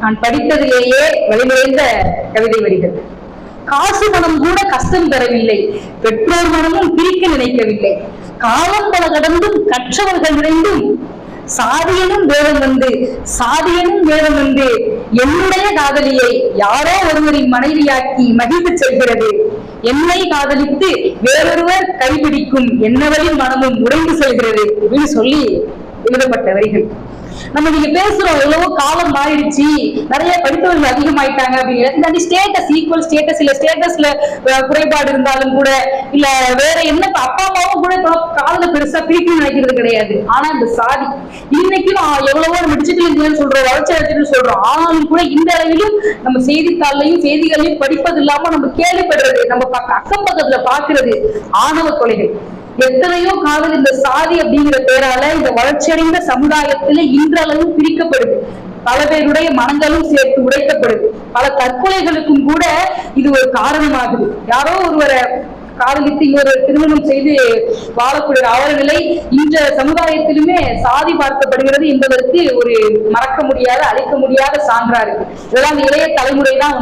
நான் படித்ததிலேயே வழிநுழைந்த கவிதை வரிகள். காசு மனம் கூட கஷ்டம் தரவில்லை, பெற்றோர் மனமும் பிரிக்க நினைக்கவில்லை, காலம் பல கடந்தும் கற்றவர்கள் நிறைந்தும் சாதியனும் வேதம் வந்து என்னுடைய காதலியை யாரோ ஒருவரின் மனைவியாக்கி மகிழ்ந்து செல்கிறது. என்னை காதலித்து வேறொருவர் கைப்பிடிக்கும் என்னவரின் மனமும் உடைந்து செல்கிறது அப்படின்னு சொல்லி எழுதப்பட்ட வரிகள். நம்ம நீங்க பேசுறோம், எவ்வளவோ காலம் மாறிடுச்சு, நிறைய படித்தவர்கள் அதிகமாயிட்டாங்க அப்படின்னு. ஸ்டேட்டஸ் ஈக்குவல் ஸ்டேட்டஸ் இல்ல, ஸ்டேட்டஸ்ல குறைபாடு இருந்தாலும் கூட இல்ல வேற என்ன, அப்பா அம்மாவும் கூட காதல பெருசா பிரிக்கணும்னு நினைக்கிறது கிடையாது. ஆனா இந்த சாதி இன்னைக்கும் எவ்வளவோ நம்ம டிஜிட்டல் இந்தியான்னு சொல்றோம், வளர்ச்சி சொல்றோம், ஆனாலும் கூட இந்த அளவிலும் நம்ம செய்தித்தாள்லையும் செய்திகளையும் படிப்பது இல்லாம நம்ம கேள்விப்படுறது, நம்ம அக்கம் பக்கத்துல பாக்குறது ஆணவ கொலைகள். எத்தனையோ காதல் இந்த சாதி அப்படிங்கிற பேரால இந்த வளர்ச்சியடைந்த சமுதாயத்துல இன்றளவும் பிரிக்கப்படுது. பல பேருடைய மனங்களும் சேர்த்து உடைக்கப்படுது. பல தற்கொலைகளுக்கும் கூட இது ஒரு காரணமாகுது. யாரோ ஒருவரை காதலித்து இன்னொரு திருமணம் செய்து வாழக்கூடிய அவர நிலை இந்த சமுதாயத்திலுமே சாதி பார்க்கப்படுகிறது என்பதற்கு ஒரு மறக்க முடியாத, அழிக்க முடியாத சான்றா இருக்கு. இதெல்லாம் இளைய தலைமுறை தான்